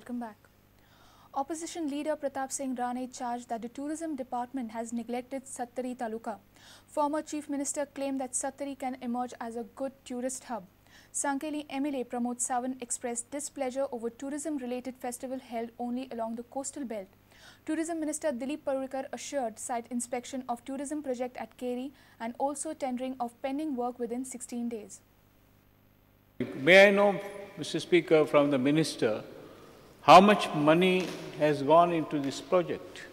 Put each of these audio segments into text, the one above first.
Welcome back. Opposition leader Pratap Singh Rane charged that the tourism department has neglected Sattari Taluka. Former Chief Minister claimed that Sattari can emerge as a good tourist hub. Sankeli MLA Pramod Sawant expressed displeasure over tourism-related festival held only along the coastal belt. Tourism Minister Dilip Parurkar assured site inspection of tourism project at Keri and also tendering of pending work within 16 days. May I know, Mr. Speaker, from the Minister, how much money has gone into this project?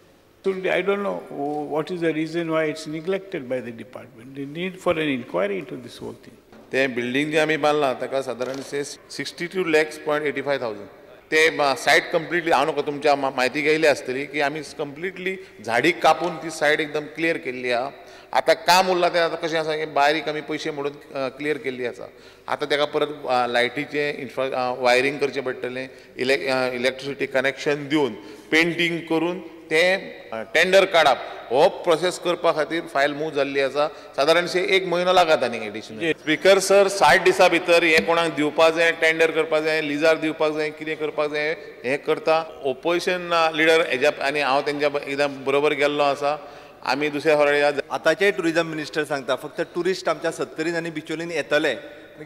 I don't know what is the reason why it's neglected by the department. They need for an inquiry into this whole thing. The building जे आम्ही बांधला ताका साधारण 62 lakhs.85,000. ते site completely हांव नका तुमच्या माहिती घेयली आसतली की आम्ही कंप्लीटली झाडी कापून ती साइट एकदम क्लियर केल्ली आहा. आता काम उरला ते आता कशें आसा की बारीक आमी पयशे म्हणून क्लियर केल्ली आसा. आता तेका परत लायटीचे वायरिंग करचें पडटलें, इलेक्ट्रिसिटी कनेक्शन दिवन पेंटिंग करून ते टेंडर काडप हो प्रोसेस करपा खातीर फायल मूव जाल्ली आसा. साधारणशे 1 म्हयनो लागत आनी एडिशनल. स्पीकर सर 60 दिसां भितर हे कोणाक दिवपाक जाय, टेंडर करपाक जाय, लिजार दिवपाक जाय, कितें करपाक जाय हे करता. ओपोजिशन लिडर हेज्या आनी हांव तेंच्या एकदम बरोबर गेल्लो आसा. आमी दुसऱ्या फावटी आतांचे टुरिझम मिनिस्टर सांगता फक्त टुरिस्ट आमच्या सत्तरीन आनी बिचोलीन येतले.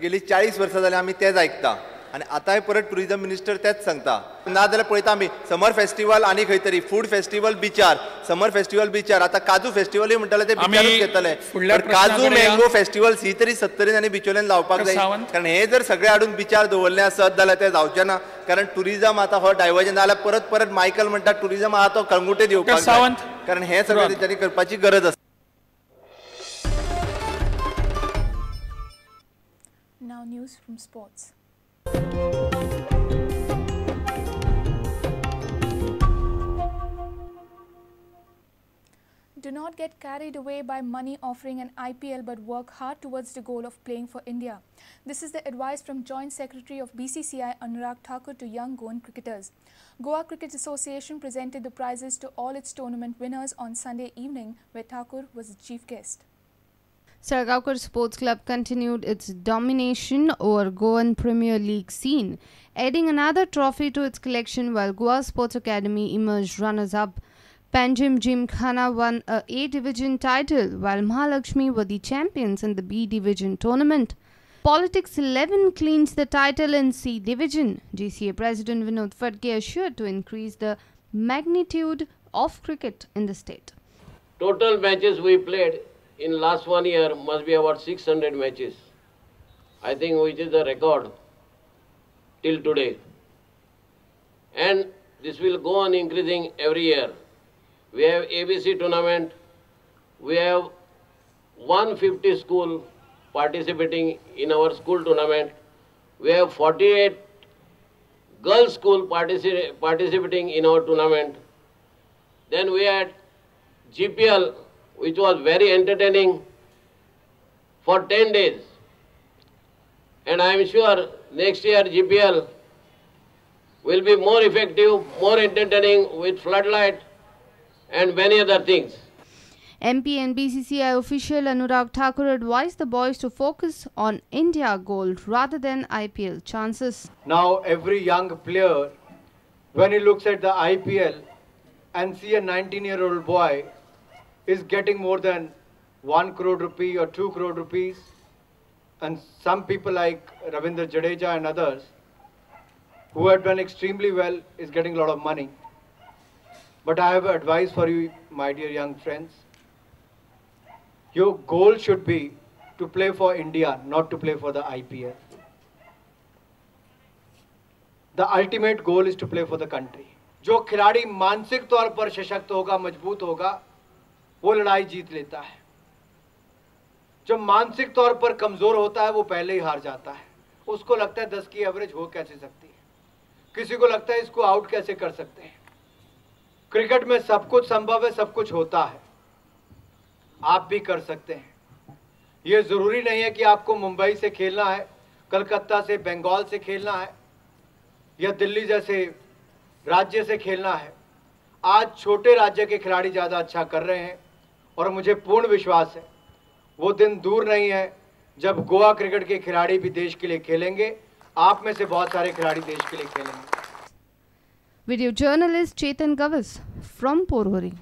गेली 40 वर्सां जाल्यार आमी तेच आयकता आनी आतांय परत टुरिझम मिनिस्टर तेच सांगता. ना जाल्यार पळयता आमी समर फेस्टिवल आनी खंय तरी फूड फेस्टिवल बिचार, समर फेस्टिवल बिचार, आता काजू फेस्टिवलूय म्हणटाले ते बिचारूच घेतले. काजू मँगो फेस्टिवल ही तरी सत्तरीन आनी बिचोलीन लावपाक जाय. कारण हे जर सगळे हाडून बिचार दवरले आसत जाल्यार ते जावचे ना. कारण टुरिझम आता हो डायवर्जन जाल्यार परत परत मायकल म्हणटा टुरिझम आहा तो कळंगुटे दिवपाक जाय. कारण हे सगळे तेंच्यांनी करपाची गरज आसा. Now news from sports. Do not get carried away by money offering an IPL but work hard towards the goal of playing for India. This is the advice from Joint Secretary of BCCI Anurag Thakur to young Goan cricketers. Goa Cricket Association presented the prizes to all its tournament winners on Sunday evening where Thakur was the chief guest. Sargaonkar Sports Club continued its domination over Goan Premier League scene, adding another trophy to its collection while Goa Sports Academy emerged runners-up. Panjim Gymkhana won a A Division title while Mahalakshmi were the champions in the B Division tournament. Politics 11 clinched the title in C Division. GCA President Vinod Phadke assured to increase the magnitude of cricket in the state. Total matches we played in last 1 year must be about 600 matches. I think which is the record till today. And this will go on increasing every year. We have ABC tournament. We have 150 school participating in our school tournament. We have 48 girls school participating in our tournament. Then we had GPL, which was very entertaining for 10 days. And I am sure next year GPL will be more effective, more entertaining with floodlight and many other things. MP and BCCI official Anurag Thakur advised the boys to focus on India gold rather than IPL chances. Now every young player, when he looks at the IPL and see a 19-year-old boy is getting more than 1 crore rupee or 2 crore rupees, and some people like Ravindra Jadeja and others who have done extremely well is getting a lot of money. But I have advice for you, my dear young friends. Your goal should be to play for India, not to play for the IPL. The ultimate goal is to play for the country. जो खिलाड़ी मानसिक तौर पर सशक्त होगा, मजबूत होगा, वो लड़ाई जीत लेता है. जो मानसिक तौर पर कमजोर होता है वो पहले ही हार जाता है. उसको लगता है 10 की एवरेज हो कैसे सकती है, किसी को लगता है इसको आउट कैसे कर सकते हैं. क्रिकेट में सब कुछ संभव है, सब कुछ होता है. आप भी कर सकते हैं. ये जरूरी नहीं है कि आपको मुंबई से खेलना है, कलकत्ता से, बंगाल से खेलना है या दिल्ली जैसे राज्य से खेलना है. आज छोटे राज्य के खिलाड़ी ज़्यादा अच्छा कर रहे हैं और मुझे पूर्ण विश्वास है वो दिन दूर नहीं है जब गोवा क्रिकेट के खिलाड़ी भी देश के लिए खेलेंगे. आप में से बहुत सारे खिलाड़ी देश के लिए खेलेंगे. Video journalist Chetan Gavis from Porvorim.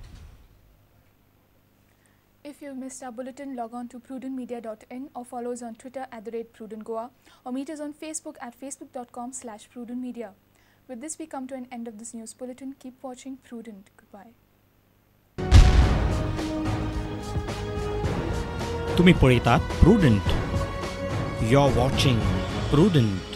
If you've missed our bulletin, log on to prudentmedia.in or follow us on Twitter @PrudentGoa or meet us on Facebook at facebook.com/PrudentMedia. With this, we come to an end of this news bulletin. Keep watching Prudent. Goodbye. तुम्ही पळयतात prudent. You're watching Prudent.